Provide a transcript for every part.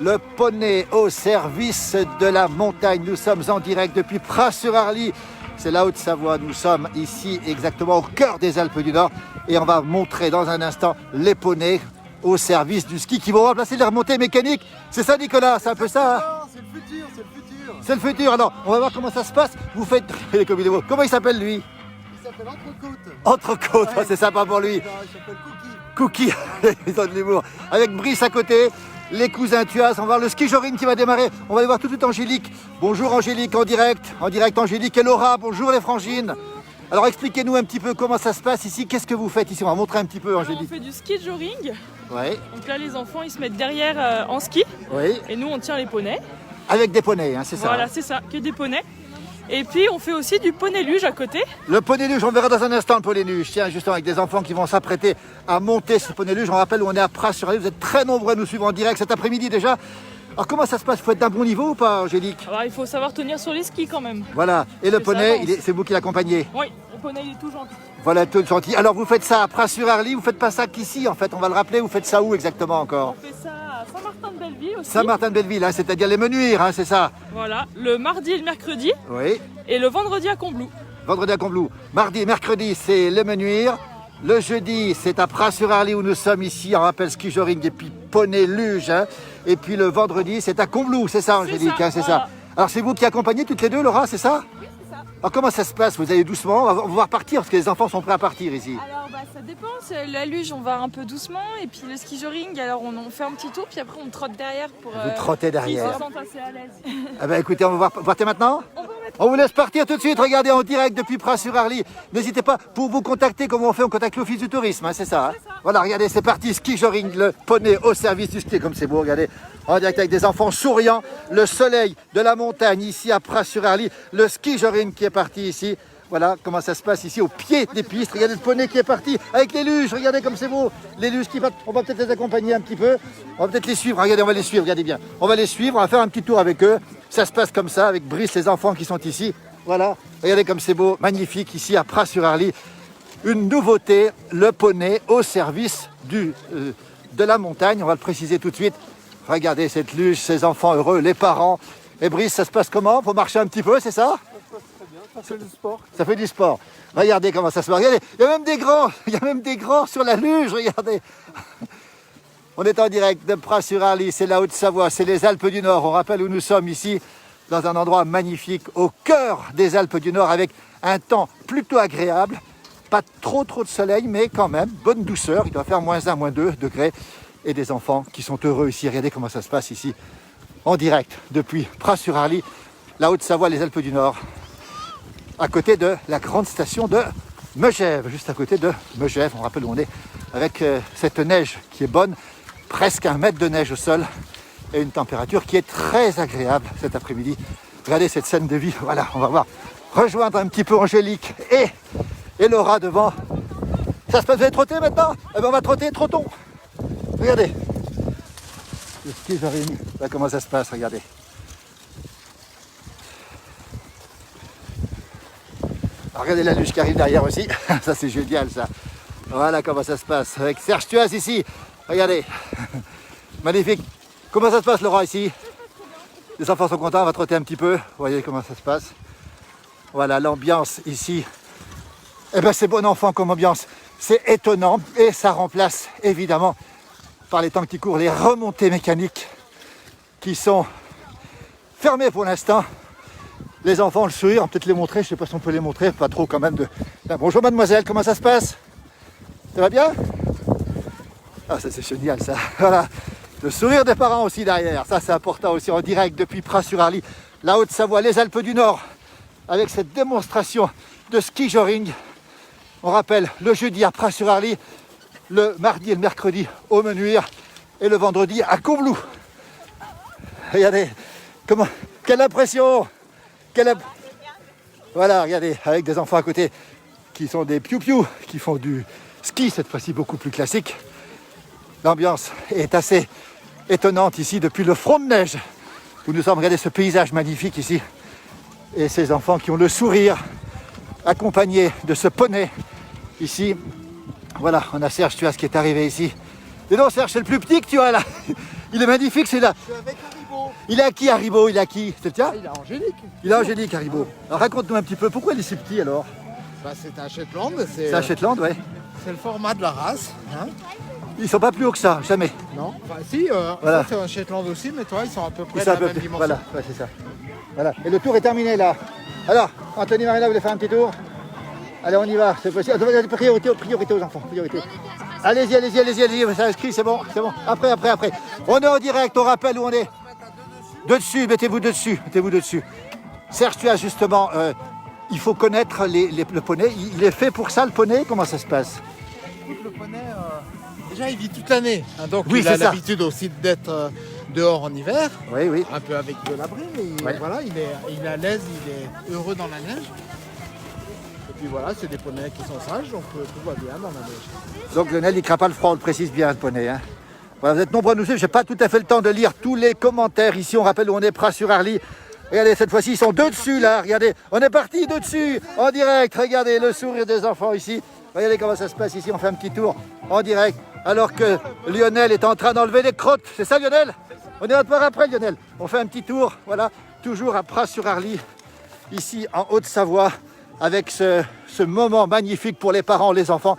le poney au service de la montagne. Nous sommes en direct depuis Pras-sur-Arly. C'est la Haute-Savoie. Nous sommes ici exactement au cœur des Alpes du Nord. Et on va montrer dans un instant les poneys au service du ski qui vont remplacer les remontées mécaniques. C'est ça, Nicolas? C'est un peu ça, hein? Non, c'est le futur, c'est le futur. C'est le futur. Alors, on va voir comment ça se passe. Vous faites comment il s'appelle, lui? Il s'appelle Entrecôte. Entrecôte, c'est sympa pour lui. Il s'appelle Cookie. Cookie, ils ont de l'humour. Avec Brice à côté, les cousins Tuas, on va voir le ski joring qui va démarrer. On va aller voir tout de suite Angélique. Bonjour Angélique, en direct Angélique et Laura. Bonjour les frangines. Alors expliquez-nous un petit peu comment ça se passe ici. Qu'est-ce que vous faites ici? On va montrer un petit peu, Angélique. Alors, on fait du ski joring. Oui. Donc là, les enfants, ils se mettent derrière en ski. Oui. Et nous, on tient les poneys. Avec des poneys, hein, c'est ça. Voilà, c'est ça, que des poneys. Et puis, on fait aussi du poney luge à côté. Le poney luge, on verra dans un instant le poney luge. Tiens, justement, avec des enfants qui vont s'apprêter à monter ce poney luge. On rappelle, on est à Pras-sur-Arly. Vous êtes très nombreux à nous suivre en direct cet après-midi déjà. Alors, comment ça se passe? Il faut être d'un bon niveau ou pas, Angélique? Alors, il faut savoir tenir sur les skis quand même. Voilà. Et le Mais ça poney, avance. c'est vous qui l'accompagnez? Oui, le poney, il est tout gentil. Voilà, tout gentil. Alors, vous faites ça à Pras-sur-Arly, vous faites pas ça qu'ici, en fait. On va le rappeler, vous faites ça où exactement encore? On fait ça à Saint-Martin-de-Belleville aussi. Saint-Martin-de-Belleville, hein, c'est-à-dire les Menuires, hein, c'est ça? Voilà, le mardi et le mercredi. Oui. Et le vendredi à Combloux. Vendredi à Combloux. Mardi et mercredi, c'est les Menuires. Le jeudi, c'est à Pras-sur-Arly où nous sommes ici. On rappelle ski joring et puis poney luge. Hein. Et puis le vendredi, c'est à Combloux, c'est ça, Angélique, ça, hein, c'est voilà. ça. Alors c'est vous qui accompagnez toutes les deux, Laura, c'est ça? Oui, c'est ça. Alors comment ça se passe? Vous allez doucement, on va voir partir parce que les enfants sont prêts à partir ici. Alors, ça dépend. La luge, on va un peu doucement. Et puis le ski joring, alors on fait un petit tour. Puis après, on trotte derrière pour. Vous trottez Ils derrière. se sentent assez à l'aise. Ah ben écoutez, on va voir, partez maintenant? On vous laisse partir tout de suite, regardez en direct depuis Pras-sur-Arly. N'hésitez pas, pour vous contacter, comment on fait? On contacte l'office du tourisme, hein, c'est ça, hein? Voilà, regardez, c'est parti, ski joring, le poney au service du ski, comme c'est beau, regardez. En direct avec des enfants souriants, le soleil de la montagne ici à Pras-sur-Arly, le ski joring qui est parti ici. Voilà comment ça se passe ici au pied des pistes. Regardez le poney qui est parti avec les luges. Regardez comme c'est beau. Les luges qui partent. On va peut-être les accompagner un petit peu. On va peut-être les suivre. Regardez, on va les suivre. Regardez bien. On va les suivre. On va faire un petit tour avec eux. Ça se passe comme ça avec Brice, les enfants qui sont ici. Voilà. Regardez comme c'est beau. Magnifique ici à Pras-sur-Arly. Une nouveauté, le poney au service de la montagne. On va le préciser tout de suite. Regardez cette luge, ces enfants heureux, les parents. Et Brice, ça se passe comment? Faut marcher un petit peu, c'est ça? Ça fait du sport. Ça fait du sport. Regardez comment ça se passe. Regardez, il y a même des grands. Il y a même des grands sur la luge. Regardez. On est en direct de Pras-sur-Arly. C'est la Haute-Savoie. C'est les Alpes du Nord. On rappelle où nous sommes ici, dans un endroit magnifique, au cœur des Alpes du Nord, avec un temps plutôt agréable. Pas trop de soleil, mais quand même, bonne douceur. Il doit faire -1, -2 degrés. Et des enfants qui sont heureux ici. Regardez comment ça se passe ici, en direct, depuis Pras-sur-Arly, la Haute-Savoie, les Alpes du Nord. À côté de la grande station de Megève, juste à côté de Megève, on rappelle où on est, avec cette neige qui est bonne, presque 1 mètre de neige au sol et une température qui est très agréable cet après-midi. Regardez cette scène de vie, voilà, on va voir, rejoindre un petit peu Angélique et Laura devant. Ça se passe, vous allez trotter maintenant? Eh ben on va trotter, trottons. Regardez, le ski joring, là comment ça se passe, regardez. Regardez la luge qui arrive derrière aussi. Ça, c'est génial, ça. Voilà comment ça se passe. Avec Serge Tuas ici. Regardez. Magnifique. Comment ça se passe, Laura, ici? Les enfants sont contents. On va trotter un petit peu. Vous voyez comment ça se passe. Voilà, l'ambiance ici. Eh bien, c'est bon enfant comme ambiance. C'est étonnant. Et ça remplace, évidemment, par les temps qui courent, les remontées mécaniques qui sont fermées pour l'instant. Les enfants ont le sourire, on va peut-être les montrer, je ne sais pas si on peut les montrer, pas trop quand même. Bonjour mademoiselle, comment ça se passe? Ça va bien? Ah ça c'est génial ça, voilà. Le sourire des parents aussi derrière, ça c'est important aussi en direct depuis Pras-sur-Arly, la Haute-Savoie, les Alpes du Nord, avec cette démonstration de ski joring. On rappelle, le jeudi à Pras-sur-Arly, le mardi et le mercredi au Menuires et le vendredi à Combloux. Regardez, quelle impression! Voilà, regardez, avec des enfants à côté qui sont des piou-piou, qui font du ski, cette fois-ci beaucoup plus classique. L'ambiance est assez étonnante ici depuis le front de neige où nous sommes. Regardez ce paysage magnifique ici. Et ces enfants qui ont le sourire, accompagnés de ce poney ici. Voilà, on a Serge Tuas qui est arrivé ici. Et non, Serge, c'est le plus petit que tu as là. Il est magnifique, c'est là. Je suis avec Haribo. Il est à qui, Haribo? Il est à qui? C'est le tien? Ah, il est Angélique. Il est Angélique, Haribo. Alors raconte-nous un petit peu, pourquoi il est si petit alors? Bah, c'est un Shetland. C'est un Shetland, ouais. C'est le format de la race. Hein. Ils sont pas plus hauts que ça, jamais. Non. Enfin, si, Voilà. ça, c'est un Shetland aussi, mais toi, ils sont à peu près Ils de sont la à peu même près- dimension. Voilà, ouais, c'est ça. Voilà. Et le tour est terminé là. Alors, Anthony Marina, vous voulez faire un petit tour? Allez, on y va, c'est possible. Priorité aux enfants, priorité. Allez-y, ça inscrit, c'est bon. Après. On est en direct, on rappelle où on est. De dessus, mettez-vous de dessus. Serge, tu as justement, il faut connaître le poney. Il est fait pour ça, le poney? Comment ça se passe? Écoute, le poney, déjà, il vit toute l'année. Hein, donc, Oui, il a c'est ça. l'habitude aussi d'être dehors en hiver. Oui. Un peu avec de l'abri, mais Ouais. voilà, il est à l'aise, il est heureux dans la neige. Et puis voilà, c'est des poneys qui sont sages, donc tout va bien dans la neige. Donc Lionel, il ne craint pas le froid, on le précise bien, le poney. Hein. Voilà, vous êtes nombreux à nous suivre, je n'ai pas tout à fait le temps de lire tous les commentaires. Ici, on rappelle où on est, Pras-sur-Arly. Regardez, cette fois-ci, ils sont deux dessus, là. Regardez, on est parti deux dessus, en direct. Regardez le sourire des enfants ici. Regardez comment ça se passe ici, on fait un petit tour en direct. Alors que Lionel est en train d'enlever les crottes. C'est ça, Lionel? On est à te voir après, Lionel. On fait un petit tour, voilà, toujours à Pras-sur-Arly, ici en Haute-Savoie, avec ce moment magnifique pour les parents, les enfants,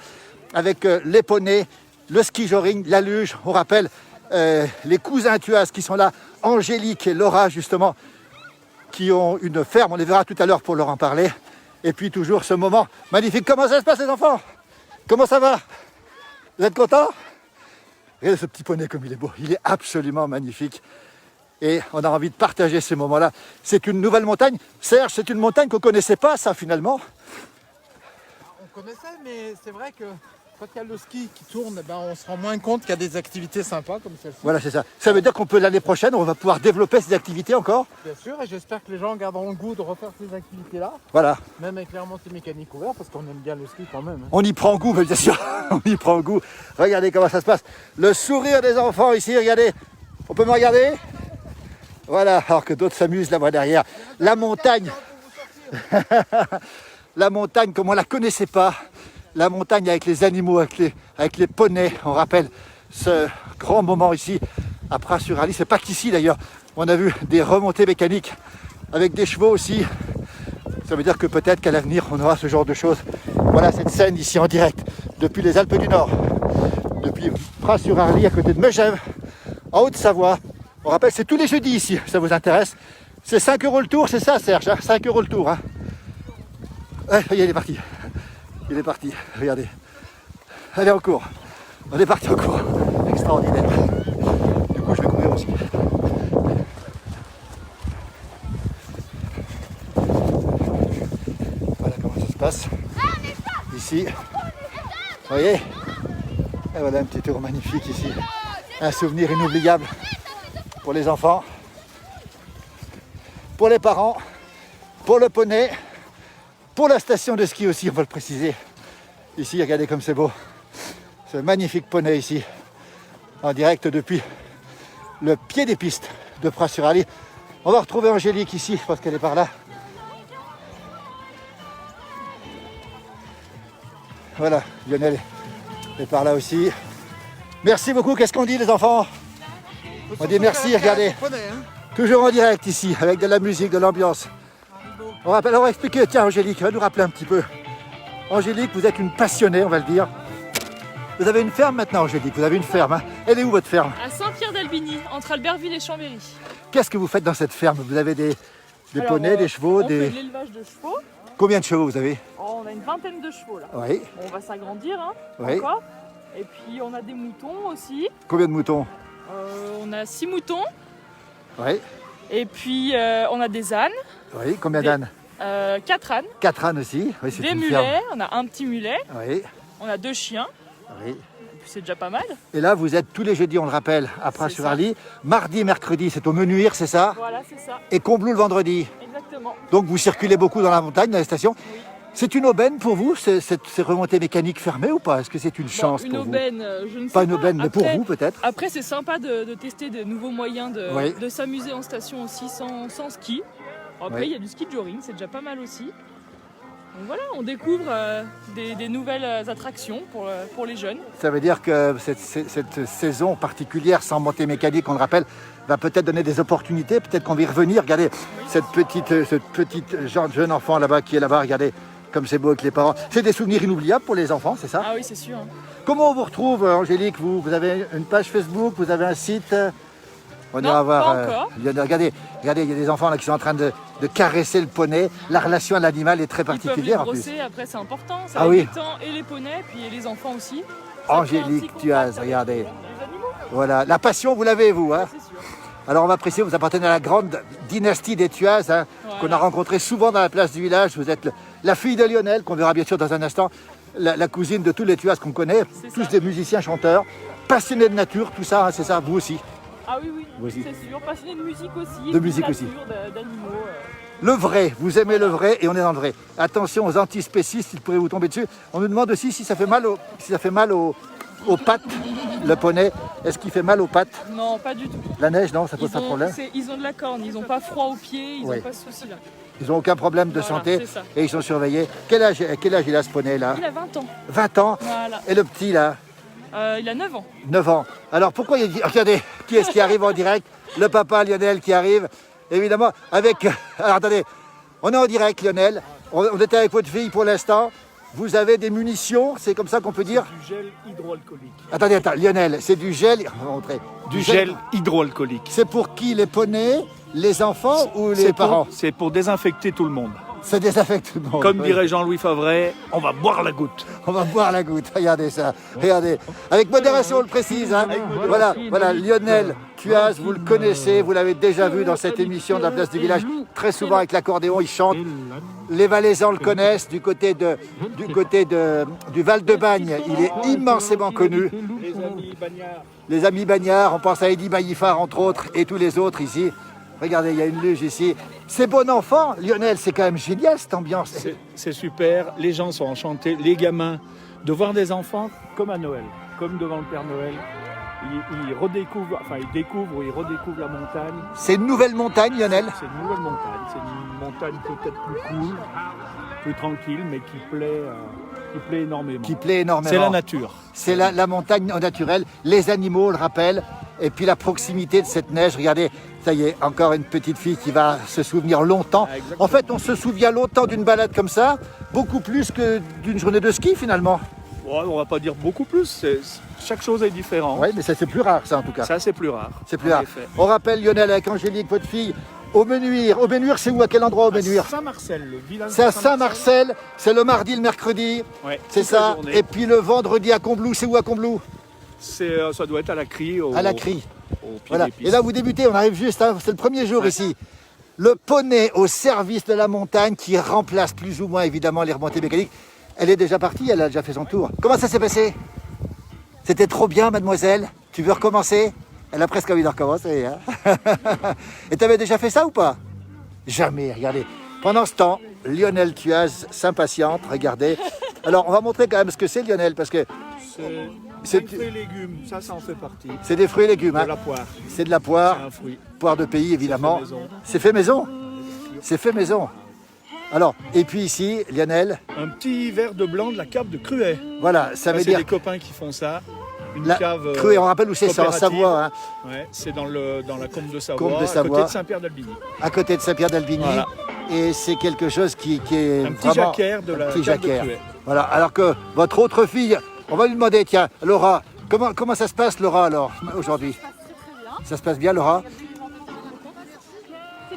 avec les poneys, le ski joring, la luge. On rappelle les cousins Tuas qui sont là, Angélique et Laura, justement, qui ont une ferme. On les verra tout à l'heure pour leur en parler. Et puis toujours ce moment magnifique. Comment ça se passe, les enfants? Comment ça va? Vous êtes contents? Regardez ce petit poney comme il est beau. Il est absolument magnifique. Et on a envie de partager ces moments-là. C'est une nouvelle montagne. Serge, c'est une montagne qu'on ne connaissait pas, ça, finalement. On connaissait, mais c'est vrai que quand il y a le ski qui tourne, ben, on se rend moins compte qu'il y a des activités sympas comme celle-ci. Voilà, c'est ça. Ça veut dire qu'on peut, l'année prochaine, on va pouvoir développer ces activités encore. Bien sûr, et j'espère que les gens garderont le goût de refaire ces activités-là, Voilà. même avec les remontées mécaniques ouvertes, parce qu'on aime bien le ski quand même. Hein. On y prend goût, mais bien sûr. On y prend goût. Regardez comment ça se passe. Le sourire des enfants ici, regardez. On peut me regarder? Voilà, alors que d'autres s'amusent là-bas derrière. La montagne. La montagne comme on ne la connaissait pas. La montagne avec les animaux, avec les poneys. On rappelle ce grand moment ici à Pras-sur-Arly. C'est pas qu'ici d'ailleurs. On a vu des remontées mécaniques avec des chevaux aussi. Ça veut dire que peut-être qu'à l'avenir, on aura ce genre de choses. Voilà cette scène ici en direct depuis les Alpes du Nord. Depuis Pras-sur-Arly, à côté de Megève, en Haute-Savoie. On rappelle, c'est tous les jeudis ici, ça vous intéresse. C'est 5 € le tour, c'est ça Serge, hein, 5 € le tour. Hein. Ouais, il est parti. Il est parti, regardez. Allez, en cours. On est parti en cours. Extraordinaire. Du coup, je vais courir aussi. Voilà comment ça se passe. Ici. Vous voyez? Et voilà un petit tour magnifique ici. Un souvenir inoubliable pour les enfants, pour les parents, pour le poney, pour la station de ski aussi, on va le préciser. Ici, regardez comme c'est beau. Ce magnifique poney ici, en direct depuis le pied des pistes de Pras-sur-Arly. On va retrouver Angélique ici, je pense qu'elle est par là. Voilà, Lionel est par là aussi. Merci beaucoup, qu'est-ce qu'on dit les enfants? On dit merci, regardez. Toujours en direct ici, avec de la musique, de l'ambiance. On va expliquer, tiens Angélique, va nous rappeler un petit peu. Angélique, vous êtes une passionnée, on va le dire. Vous avez une ferme maintenant, Angélique, vous avez une ferme. Hein. Elle est où votre ferme? À Saint-Pierre-d'Albigny, entre Albertville et Chambéry. Qu'est-ce que vous faites dans cette ferme? Vous avez des Alors, poneys, des chevaux, on des... fait de l'élevage de chevaux. Combien de chevaux vous avez? Oh, on a une vingtaine de chevaux là. Oui, On va s'agrandir hein, oui. encore. Et puis on a des moutons aussi. Combien de moutons? On a 6 moutons. Oui, Et puis on a des ânes. oui. Combien d'ânes? 4 ânes. 4 ânes aussi. Oui, c'est Des une mulets. ferme. On a un petit mulet. Oui, On a 2 chiens. oui. Et puis c'est déjà pas mal. Et là, vous êtes tous les jeudis, on le rappelle, à Pras-sur-Arly. Mardi et mercredi, c'est au Menuire, c'est ça? Voilà, c'est ça. Et Combloux le vendredi. Exactement. Donc vous circulez beaucoup dans la montagne, dans les stations. C'est une aubaine pour vous, ces remontées mécaniques fermées ou pas? Est-ce que c'est une chance Une pour vous? aubaine, je ne sais Pas une aubaine, mais pour Après- vous peut-être? Après, c'est sympa de tester de nouveaux moyens Oui. de s'amuser en station aussi sans ski. Après, Oui. il y a du ski joring, c'est déjà pas mal aussi. Donc voilà, on découvre des nouvelles attractions pour les jeunes. Ça veut dire que cette saison particulière sans montée mécanique, on le rappelle, va peut-être donner des opportunités, peut-être qu'on va y revenir. Regardez cette petite jeune enfant là-bas qui est là-bas, regardez comme c'est beau avec les parents. C'est des souvenirs inoubliables pour les enfants, c'est ça? Ah oui, c'est sûr. Comment on vous retrouve, Angélique? Vous avez une page Facebook, vous avez un site? On Non, ira voir. pas encore. Regardez, il y a des enfants là qui sont en train de caresser le poney. La relation à l'animal est très Ils peuvent les particulière en plus. brosser, après c'est important. Ça Ah va oui. du temps et les poneys, puis les enfants aussi. Ça crée un Angélique petit Thuaz, contact avec regardez. les animaux, Voilà, la passion, vous l'avez, vous. Hein? c'est sûr. Alors on va préciser, vous appartenez à la grande dynastie des Thuaz, hein, Voilà. qu'on a rencontré souvent dans la place du village. Vous êtes la fille de Lionel, qu'on verra bien sûr dans un instant, la cousine de tous les Thuaz qu'on connaît, C'est tous ça. des musiciens, chanteurs, passionnés de nature, tout ça, hein, c'est ça, vous aussi. Ah oui, oui, Vous aussi. c'est sûr. Passionné de musique aussi. De musique aussi. nature, d'animaux. Le vrai, vous aimez le vrai et on est dans le vrai. Attention aux antispécistes, ils pourraient vous tomber dessus. On nous demande aussi si ça fait mal aux pattes, le poney. Est-ce qu'il fait mal aux pattes? Non, pas du tout. La neige, non, ça pose pas de problème. Ils ont de la corne, ils n'ont pas froid aux pieds, ils n'ont Oui. pas ce souci-là. Ils n'ont aucun problème de Voilà, santé c'est ça. et ils sont surveillés. Quel âge il a ce poney là? Il a 20 ans. 20 ans. Voilà. Et le petit là? Il a 9 ans. 9 ans. Alors pourquoi il dit... Regardez, qui est-ce qui arrive en direct? Le papa Lionel qui arrive, évidemment, avec... Alors attendez, on est en direct Lionel, on était avec votre fille pour l'instant. Vous avez des munitions, c'est comme ça qu'on peut dire? Du gel hydroalcoolique. Attendez, Lionel, c'est du gel... On va montrer. Du gel hydroalcoolique. C'est pour qui? Les poneys, les enfants ou les parents? C'est pour désinfecter tout le monde. Ça désaffecte tout le monde. Comme Oui. dirait Jean-Louis Favret, on va boire la goutte. On va boire la goutte, regardez ça, regardez. Avec modération, on le précise. Hein. Voilà, Lionel Thuaz, vous le connaissez, vous l'avez déjà vu dans cette émission de la place du village, très souvent avec l'accordéon, il chante. Les Valaisans le connaissent, du côté du Val-de-Bagne, il est immensément connu. Les amis bagnards. Les amis bagnards, on pense à Eddie Baillifard entre autres, et tous les autres ici. Regardez, il y a une luge ici. C'est bon enfant, Lionel, c'est quand même génial cette ambiance. C'est super, les gens sont enchantés, les gamins, de voir des enfants comme à Noël, comme devant le Père Noël. Ils redécouvrent, enfin ils découvrent ou ils redécouvrent la montagne. C'est une nouvelle montagne, Lionel. C'est une nouvelle montagne, c'est une montagne peut-être plus cool, plus tranquille, mais qui plaît énormément. Qui plaît énormément. C'est la nature. C'est la montagne naturelle, les animaux, on le rappelle, et puis la proximité de cette neige. Regardez, ça y est, encore une petite fille qui va se souvenir longtemps. Ah, exactement. En fait, on se souvient longtemps d'une balade comme ça, beaucoup plus que d'une journée de ski finalement. Ouais, on va pas dire beaucoup plus, chaque chose est différente. Oui, mais ça c'est plus rare ça en tout cas. Ça c'est plus rare. C'est plus en rare. effet. On rappelle Lionel avec Angélique, votre fille, au Menuire. Au Menuire, c'est où? À quel endroit au Menuire? Saint-Marcel, le village. C'est à de Saint-Marcel, c'est le mardi, le mercredi, Ouais, c'est toute la ça. journée. Et puis le vendredi à Combloux, c'est où à Combloux? Ça doit être à la Crie. À la Crie. Au pied Voilà. des pistes. Et là, vous débutez, on arrive juste, hein, c'est le premier jour Ouais. ici. Le poney au service de la montagne qui remplace plus ou moins évidemment les remontées mécaniques. Elle est déjà partie, elle a déjà fait son tour. Comment ça s'est passé? C'était trop bien, mademoiselle. Tu veux recommencer? Elle a presque envie de recommencer. Hein. Et tu avais déjà fait ça ou pas? Jamais, regardez. Pendant ce temps, Lionel Thuaz s'impatiente, regardez. Alors, on va montrer quand même ce que c'est Lionel, parce que C'est des fruits et légumes, ça en fait partie. c'est des fruits et légumes. De Hein. la poire, C'est de la poire. c'est un fruit. Poire de pays évidemment. C'est fait maison. C'est fait maison. C'est fait maison. Alors, et puis ici, Lionel, Un petit verre de blanc de la cave de Cruet. voilà, ça Ça, veut c'est dire des copains qui font ça. Une la cave Cruet, on rappelle où c'est ça, en coopérative. Savoie, hein, Ouais, c'est dans la Combe de Savoie, Combe de à Savoie. côté de Saint-Pierre-d'Albigny. à côté de Saint-Pierre-d'Albigny. Voilà. Et c'est quelque chose qui est Un petit vraiment jacquère de la un petit cave de jacquère. Cruet. Voilà, alors que votre autre fille, on va lui demander, tiens, Laura, comment ça se passe, Laura, alors, aujourd'hui? Ça se passe bien, Laura?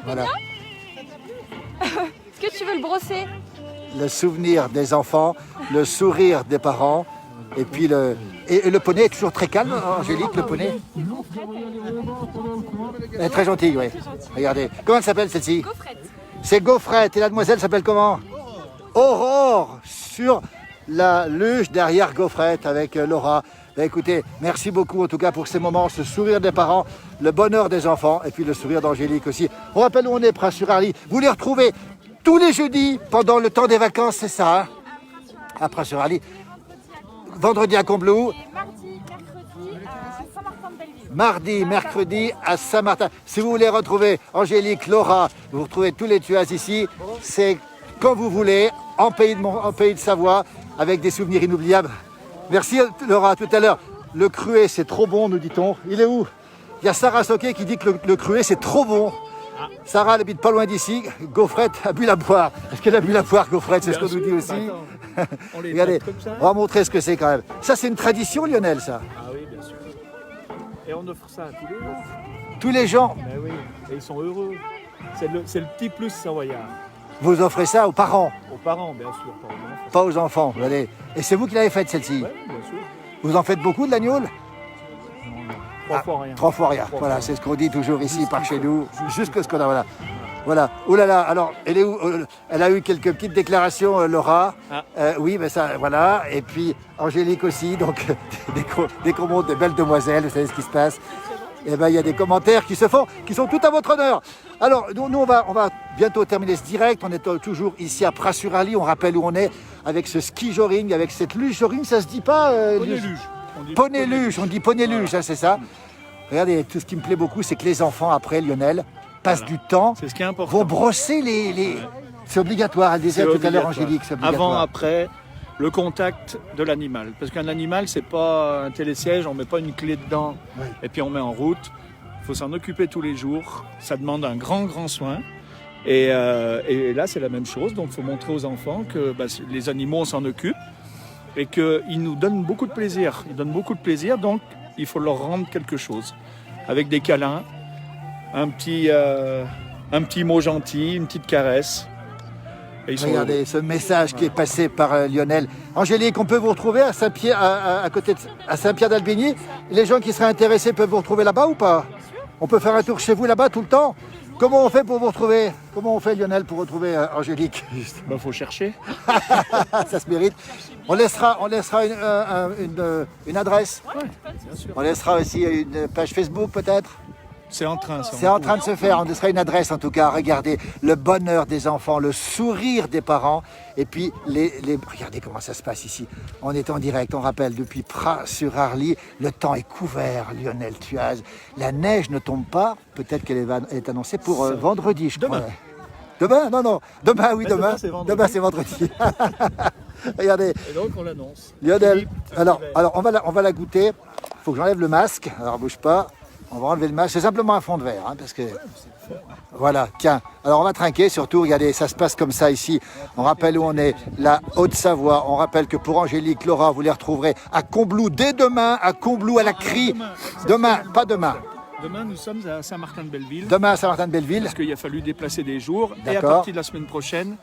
Voilà. Est-ce que tu veux le brosser? Le souvenir des enfants, le sourire des parents, et puis le poney est toujours très calme, hein, Angélique, le poney. Elle est très gentille, oui. Regardez. Comment elle s'appelle celle-ci? Gaufrette. C'est Gaufrette. Et la demoiselle s'appelle comment? Aurore. Sur la luge derrière Gaufrette avec Laura. Ben, écoutez, merci beaucoup en tout cas pour ces moments, ce sourire des parents, le bonheur des enfants et puis le sourire d'Angélique aussi. On rappelle où on est, Prince-sur-Arly. Vous les retrouvez tous les jeudis pendant le temps des vacances, c'est ça, hein? À Prince-sur-Arly. Vendredi à Combloux. Mardi, mercredi à Saint-Martin-Belleville. Mardi, mercredi à Saint-Martin. Si vous voulez retrouver Angélique, Laura, vous retrouvez tous les Thuaz ici. C'est quand vous voulez, en pays de Savoie, avec des souvenirs inoubliables. Merci Laura, tout à l'heure. Le cruet, c'est trop bon, nous dit-on. Il est où? Il y a Sarah Soquet qui dit que le cruet, c'est trop bon. Sarah, elle habite pas loin d'ici. Gaufrette a bu la poire. Est-ce qu'elle a bu la poire, Gaufrette? C'est ce qu'on nous dit aussi. On les Regardez, traite comme ça. on va montrer ce que c'est quand même. Ça, c'est une tradition, Lionel, ça. Ah oui, bien sûr. Et on offre ça à tous les jours. Tous les gens, Ben oui, et ils sont heureux. C'est le petit plus savoyard. vous offrez ça aux parents, Aux parents, bien sûr, pas aux enfants. pas aux enfants. Regardez. Et c'est vous qui l'avez faite, celle-ci. Ouais, bien sûr. Vous en faites beaucoup de l'agneau? Non, non. 3 fois rien. 3 fois rien. Trois Voilà, fois c'est ce qu'on dit toujours ici, par chez nous. Jusque ce qu'on a, voilà. Voilà. Oh là là, alors, elle est où? Elle a eu quelques petites déclarations, Laura. Ah. Oui, mais ça, voilà. Et puis, Angélique aussi. Donc, dès qu'on monte de belles demoiselles, vous savez ce qui se passe. Eh ben, il y a des commentaires qui se font, qui sont tout à votre honneur. Alors, nous on va bientôt terminer ce direct. On est toujours ici à Pras-sur-Arly. On rappelle où on est avec ce ski joring, avec cette luge joring. Ça se dit pas Poney-luge. On dit Poney-luge, on dit poney-luge, hein, c'est ça. Regardez, tout ce qui me plaît beaucoup, c'est que les enfants, après, Lionel, passent du temps, C'est ce qui est important. vont brosser les... C'est obligatoire, elle disait C'est tout à l'heure, obligatoire. Angélique, c'est obligatoire. Avant, après, le contact de l'animal. Parce qu'un animal, c'est pas un télésiège, on met pas une clé dedans Oui. et puis on met en route. Il faut s'en occuper tous les jours. Ça demande un grand soin. Et là, c'est la même chose. Donc, il faut montrer aux enfants que les animaux, on s'en occupe et qu'ils nous donnent beaucoup de plaisir. Ils donnent beaucoup de plaisir, donc il faut leur rendre quelque chose. Avec des câlins, un petit mot gentil, une petite caresse. Et ils sont Regardez ce message qui est passé par Lionel. Angélique, on peut vous retrouver à Saint-Pierre, à côté à Saint-Pierre d'Albigny. Les gens qui seraient intéressés peuvent vous retrouver là-bas ou pas? On peut faire un tour chez vous là-bas tout le temps? Comment on fait pour vous retrouver? Comment on fait, Lionel, pour retrouver Angélique? Il faut chercher. Ça se mérite. On laissera une adresse. Ouais, bien sûr. On laissera aussi une page Facebook peut-être. C'est en train, C'est en train de se faire. On laissera une adresse en tout cas. Regardez le bonheur des enfants, le sourire des parents. Et puis, regardez comment ça se passe ici. On est en direct, on rappelle, depuis Pras-sur-Arly. Le temps est couvert, Lionel Tuaz. La neige ne tombe pas. Peut-être qu'elle est annoncée pour vendredi, je crois. Demain? Non. Demain, oui, demain. Demain, c'est vendredi. Regardez. Et donc, on l'annonce. Lionel, Philippe, alors on va la goûter. Il faut que j'enlève le masque. Alors, bouge pas. On va enlever le masque. C'est simplement un fond de verre. Hein, parce que... Voilà, tiens. Alors, on va trinquer. Surtout, regardez, ça se passe comme ça ici. On rappelle où on est. La Haute-Savoie. On rappelle que pour Angélique, Laura, vous les retrouverez à Combloux dès demain. À Combloux, à la Crie. Demain, pas demain. Demain, nous sommes à Saint-Martin-de-Belleville. Demain à Saint-Martin-de-Belleville. Parce qu'il a fallu déplacer des jours. Et à D'accord. partir de la semaine prochaine,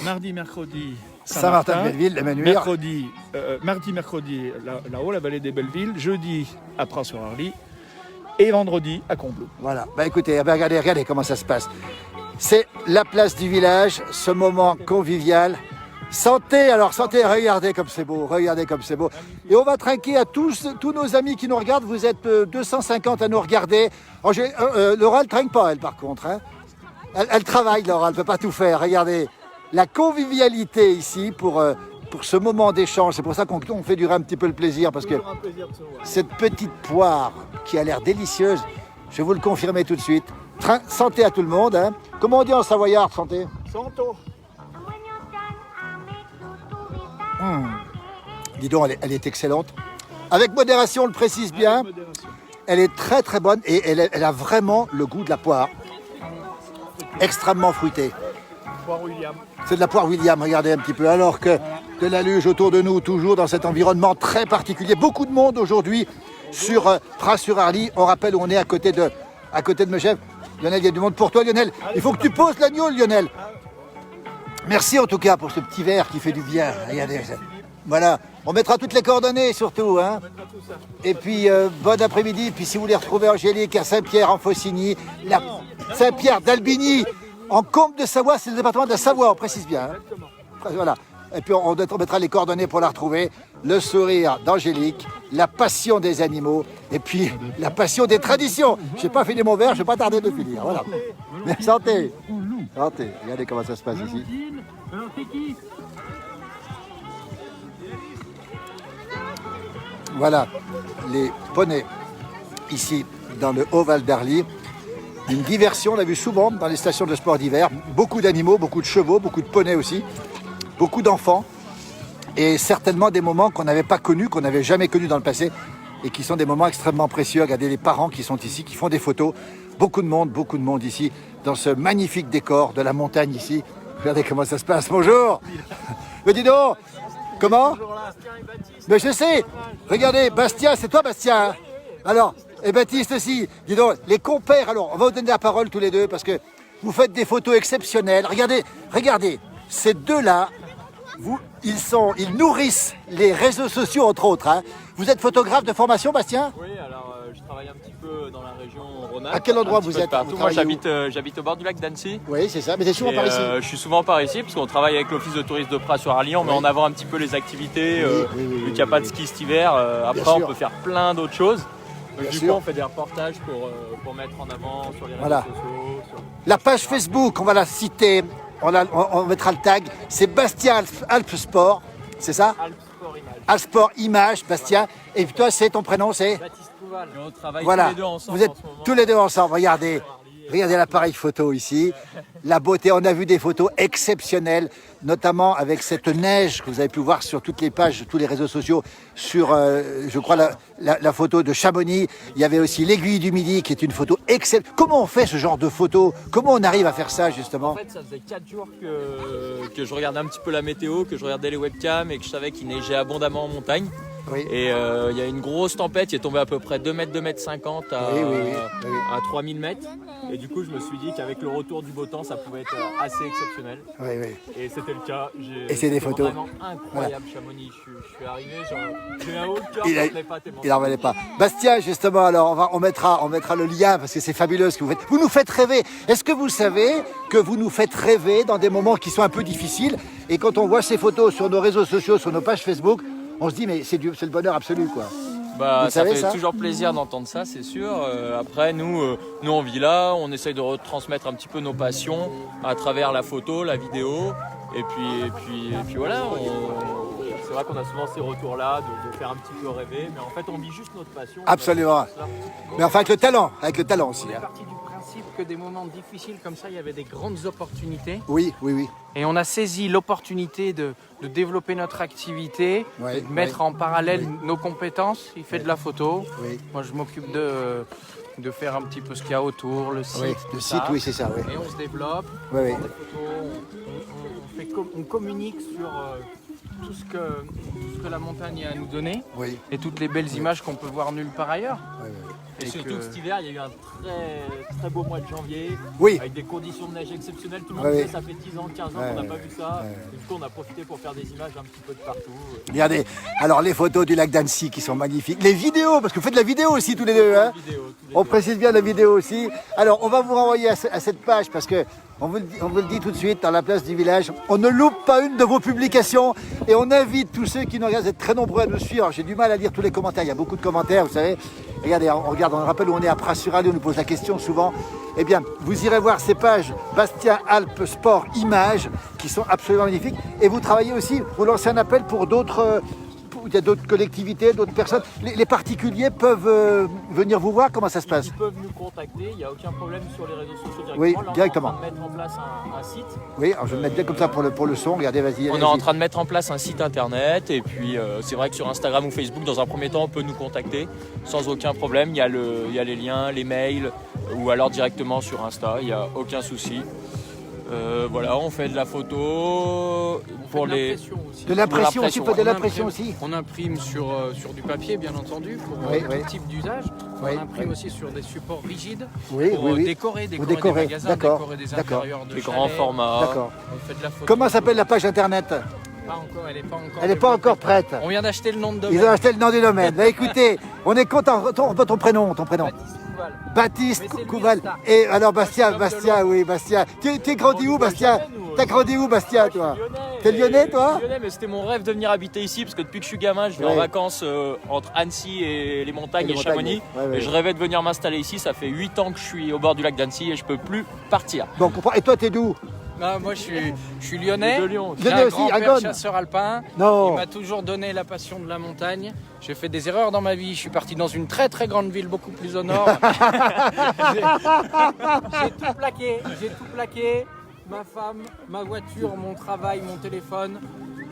mardi, mercredi, Saint-Martin-de-Belleville, les Menuires. mardi, mercredi, là-haut, la vallée des Bellevilles. Jeudi, à Pras-sur-Arly. Et vendredi, à Combloux. Voilà, écoutez, regardez comment ça se passe. C'est la place du village, ce moment convivial. Santé, regardez comme c'est beau, Et on va trinquer à tous nos amis qui nous regardent. Vous êtes 250 à nous regarder. Laura, elle trinque pas, elle, par contre. Hein. Elle travaille, Laura, elle ne peut pas tout faire. Regardez, la convivialité ici pour ce moment d'échange. C'est pour ça qu'on fait durer un petit peu le plaisir, parce que Toujours un plaisir de se voir. cette petite poire qui a l'air délicieuse, je vais vous le confirmer tout de suite. Santé à tout le monde. Hein. Comment on dit en savoyard, santé? Santo. Dis donc, elle est excellente. Avec modération, on le précise bien. Elle est très très bonne et elle a vraiment le goût de la poire. Extrêmement fruitée. Poire William. C'est de la poire William, regardez un petit peu. Alors que de la luge autour de nous, toujours dans cet environnement très particulier. Beaucoup de monde aujourd'hui sur Pras-sur-Arly. On rappelle où on est à côté de Megève. Lionel, il y a du monde pour toi, Lionel. Il faut que tu poses l'agneau, Lionel. Merci en tout cas pour ce petit verre qui fait du bien. Regardez. Voilà, on mettra toutes les coordonnées surtout. Hein. Et puis, bon après-midi. Puis si vous voulez retrouver Angélique à Saint-Pierre en Faucigny, Saint-Pierre d'Albigny, en Combe de Savoie, c'est le département de la Savoie, on précise bien. Hein. Voilà. Et puis on mettra les coordonnées pour la retrouver. Le sourire d'Angélique, la passion des animaux et puis la passion des traditions. Je n'ai pas fini mon verre, je ne vais pas tarder de finir. Voilà. Santé. Santé. Regardez comment ça se passe ici. Voilà les poneys ici dans le Haut Val d'Arly. une diversion. On l'a vu souvent dans les stations de sport d'hiver. Beaucoup d'animaux, beaucoup de chevaux, beaucoup de poneys aussi, beaucoup d'enfants. Et certainement des moments qu'on n'avait pas connus, qu'on n'avait jamais connus dans le passé et qui sont des moments extrêmement précieux. Regardez les parents qui sont ici, qui font des photos. Beaucoup de monde ici dans ce magnifique décor de la montagne ici. Regardez comment ça se passe. Bonjour. Mais dis donc, comment? Mais je sais. Regardez, Bastien, c'est toi Bastien, hein? Alors, et Baptiste aussi. Dis donc, les compères. Alors, on va vous donner la parole tous les deux parce que vous faites des photos exceptionnelles. Regardez, ces deux-là, ils nourrissent les réseaux sociaux entre autres, hein. Vous êtes photographe de formation, Bastien? Oui, alors je travaille un petit peu dans la région Rhône-Alpes. À quel endroit vous êtes? Partout. Moi, j'habite au bord du lac d'Annecy. Oui, c'est ça. Mais t'es souvent par ici? Je suis souvent par ici parce qu'on travaille avec l'office de tourisme de Pras-sur-Arly. On met en avant un petit peu les activités. Vu qu'il n'y a pas de ski cet hiver, après on peut faire plein d'autres choses. Donc, du coup, on fait des reportages pour mettre en avant sur les réseaux sociaux. La page Facebook, on va la citer. On mettra le tag. C'est Bastien Alpes Sport. C'est ça? Alpes Sport Image, Bastien. Et toi, c'est ton prénom, c'est? Baptiste Pouval. On travaille voilà. tous les deux ensemble. Vous êtes en ce moment. tous les deux ensemble. Regardez l'appareil photo ici. La beauté, on a vu des photos exceptionnelles, notamment avec cette neige que vous avez pu voir sur toutes les pages, tous les réseaux sociaux, sur, je crois, la photo de Chamonix. Il y avait aussi l'aiguille du Midi, qui est une photo exceptionnelle. Comment on fait ce genre de photo? Comment on arrive à faire ça, justement? En fait, ça faisait 4 jours que je regardais un petit peu la météo, que je regardais les webcams et que je savais qu'il neigeait abondamment en montagne. Oui. Et il y a une grosse tempête qui est tombée à peu près 2 mètres, 2 mètres 50 à 3000 mètres. Et du coup, je me suis dit qu'avec le retour du beau temps, ça pouvait être assez exceptionnel. Oui, oui. Et c'était le cas. Et c'est des photos. Vraiment incroyable, Chamonix. Je suis arrivé, j'ai un haut de cœur, Il n'en valait pas. Bastien, justement, alors on mettra le lien parce que c'est fabuleux ce que vous faites. Vous nous faites rêver. Est-ce que vous savez que vous nous faites rêver dans des moments qui sont un peu difficiles? Et quand on voit ces photos sur nos réseaux sociaux, sur nos pages Facebook, on se dit mais c'est le bonheur absolu, quoi. Ça fait toujours plaisir d'entendre ça, c'est sûr. Après, nous on vit là, on essaye de retransmettre un petit peu nos passions à travers la photo, la vidéo. Et puis voilà, c'est vrai qu'on a souvent ces retours-là de faire un petit peu rêver. Mais en fait, on vit juste notre passion. Absolument. Mais enfin, avec le talent aussi. On est parti du principe que des moments difficiles comme ça, il y avait des grandes opportunités. Oui. Et on a saisi l'opportunité de développer notre activité, Oui, de mettre en parallèle nos compétences. Il fait de la photo. Oui. Moi, je m'occupe de faire un petit peu ce qu'il y a autour, le site. Oui, tout le ça. site, oui, c'est ça. Oui. Et on se développe, Oui, oui. on prend des photos, on communique sur tout ce que la montagne a à nous donner Oui. et toutes les belles images qu'on peut voir nulle part ailleurs. Et surtout que cet hiver, il y a eu un très, très beau mois de janvier, Oui. avec des conditions de neige exceptionnelles. Tout le monde Oui. disait ça fait 10 ans, 15 ans qu'on n'a pas vu ça. Et du coup, on a profité pour faire des images un petit peu de partout. Regardez, alors les photos du lac d'Annecy qui sont magnifiques. Les vidéos, parce que vous faites de la vidéo aussi tous les deux. Hein. On précise bien la vidéo aussi. Alors on va vous renvoyer à cette page parce que on vous le dit tout de suite, dans la place du village, on ne loupe pas une de vos publications et on invite tous ceux qui nous regardent, vous êtes très nombreux à nous suivre. J'ai du mal à lire tous les commentaires, il y a beaucoup de commentaires, vous savez. Regardez, on rappelle où on est à Pras-sur-Arly, on nous pose la question souvent. Eh bien, vous irez voir ces pages Bastien Alpes Sport Images qui sont absolument magnifiques. Et vous travaillez aussi, vous lancez un appel pour d'autres... Il y a d'autres collectivités, d'autres personnes. Les particuliers peuvent venir vous voir. Comment ça se passe? Ils peuvent nous contacter, il n'y a aucun problème sur les réseaux sociaux directement. Oui, Là, directement. on est en train de mettre en place un site. Oui, alors je vais me mettre bien comme ça pour le son. Regardez, vas-y. On est en train de mettre en place un site internet et puis c'est vrai que sur Instagram ou Facebook, dans un premier temps, on peut nous contacter sans aucun problème. Il y a les liens, les mails ou alors directement sur Insta, il n'y a aucun souci. Voilà, on fait de la photo pour les... De l'impression aussi, On de l'impression aussi. On imprime sur du papier, bien entendu, pour Oui, tout oui. type d'usage. Oui, On imprime aussi sur des supports rigides Oui, pour oui, oui. décorer Vous des décorez, magasins, d'accord, décorer des d'accord. intérieurs de les chalets. grands formats. D'accord. On fait de la photo. Comment s'appelle la page internet? Pas encore, elle n'est pas encore. Elle n'est pas encore prête. On vient d'acheter le nom de Ils domaine. ont acheté le nom du domaine. Bah, écoutez, on est content. Ton prénom. Baptiste Couval. Baptiste Mais c'est le Couval. Miesta. Et alors Bastien, Club de Bastien, oui, Bastien. T'es grandi où, Bastien? T'as grandi où, Bastien, toi? T'es lyonnais, toi? Lyonnais, mais c'était mon rêve de venir habiter ici parce que depuis que je suis gamin, je vais Ouais. en vacances entre Annecy et les montagnes Et les et Chamonix. montagnes, ouais. Et je rêvais de venir m'installer ici. Ça fait 8 ans que je suis au bord du lac d'Annecy et je peux plus partir. Bon, on comprend. Et toi, t'es d'où? Non, moi je suis lyonnais. De Lyon. J'ai Lyonnais un aussi, à grand-père Gonne. chasseur alpin. Non. Il m'a toujours donné la passion de la montagne. J'ai fait des erreurs dans ma vie. Je suis parti dans une très très grande ville, beaucoup plus au nord. J'ai tout plaqué. J'ai tout plaqué. Ma femme, ma voiture, mon travail, mon téléphone,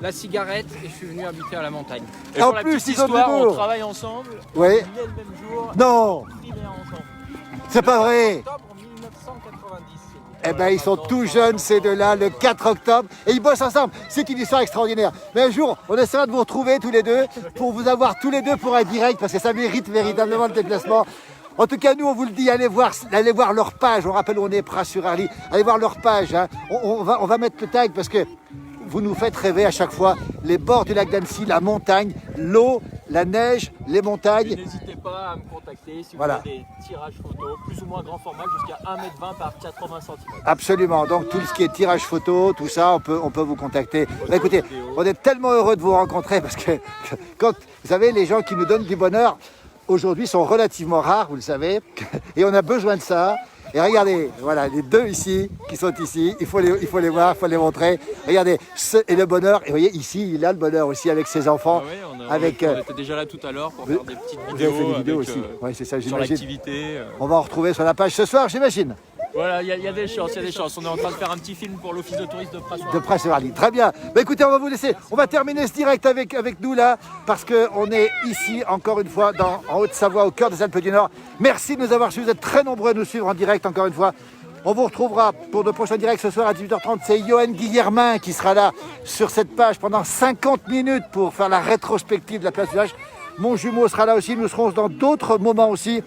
la cigarette, et je suis venu habiter à la montagne. Et En pour la plus, petite ils ont de histoire, l'humour. on travaille ensemble. Oui. On est le même jour. Non, Primaire ensemble. c'est pas vrai. Octobre 1990. Eh ben, ils sont tout jeunes, ces deux-là, le 4 octobre, et ils bossent ensemble. C'est une histoire extraordinaire. Mais un jour, on essaiera de vous retrouver tous les deux, pour vous avoir tous les deux pour un direct, parce que ça mérite véritablement le déplacement. En tout cas, nous, on vous le dit, allez voir leur page. On rappelle où on est, Pras-sur-Arly. Allez voir leur page. Hein. On va mettre le tag, parce que vous nous faites rêver à chaque fois. Les bords du lac d'Annecy, la montagne, l'eau, la neige, les montagnes. N'hésitez pas à me contacter si Voilà. vous avez des tirages photos, plus ou moins grand format, jusqu'à 1,20 m par 80 cm. Absolument. Donc tout ce qui est tirage photo, tout ça, on peut vous contacter. Bah, écoutez, on est tellement heureux de vous rencontrer parce que quand vous savez, les gens qui nous donnent du bonheur aujourd'hui sont relativement rares, vous le savez, et on a besoin de ça. Et regardez, voilà, les deux ici, qui sont ici, il faut les voir, il faut les montrer. Regardez, et le bonheur, et vous voyez, ici, il a le bonheur aussi avec ses enfants. Ah oui, on avec, était déjà là tout à l'heure pour faire des petites vous avez fait vidéos, des vidéos avec, aussi. Ouais, c'est ça, sur j'imagine. l'activité. On va en retrouver sur la page ce soir, j'imagine. Voilà, il y a des chances, il y a des chances. On est en train de faire un petit film pour l'office de tourisme de Pras-sur-Arly. De Pras-sur-Arly. Très bien. Bah, écoutez, on va vous laisser. On va terminer ce direct avec nous là, parce qu'on est ici, encore une fois, en Haute-Savoie, au cœur des Alpes du Nord. Merci de nous avoir suivis. Vous êtes très nombreux à nous suivre en direct, encore une fois. On vous retrouvera pour de prochains directs ce soir à 18h30. C'est Johan Guillermin qui sera là sur cette page pendant 50 minutes pour faire la rétrospective de la place du village. Mon jumeau sera là aussi. Nous serons dans d'autres moments aussi.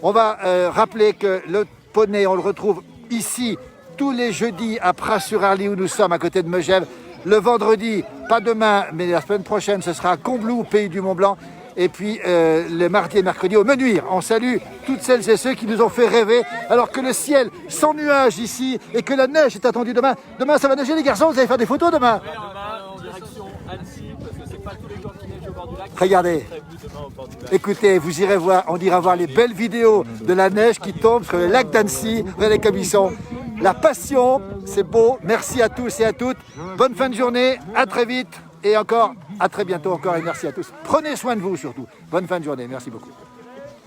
On va rappeler que le poney, on le retrouve ici tous les jeudis à Pras-sur-Arly où nous sommes à côté de Megève. Le vendredi, pas demain, mais la semaine prochaine, ce sera à Combloux, au pays du Mont-Blanc. Et puis le mardi et mercredi au Menuire. On salue toutes celles et ceux qui nous ont fait rêver alors que le ciel sans nuages ici et que la neige est attendue demain. Demain ça va neiger les garçons, vous allez faire des photos demain? Demain, direction Annecy, parce que c'est pas tous les jours qu'il neige au bord du lac. Regardez. Demain au bord du lac. Écoutez, vous irez voir, on ira voir les belles vidéos de la neige qui tombe sur le lac d'Annecy. Regardez comme ils sont. La passion, c'est beau. Merci à tous et à toutes. Bonne fin de journée, à très vite et encore, à très bientôt encore et merci à tous. Prenez soin de vous surtout. Bonne fin de journée, merci beaucoup.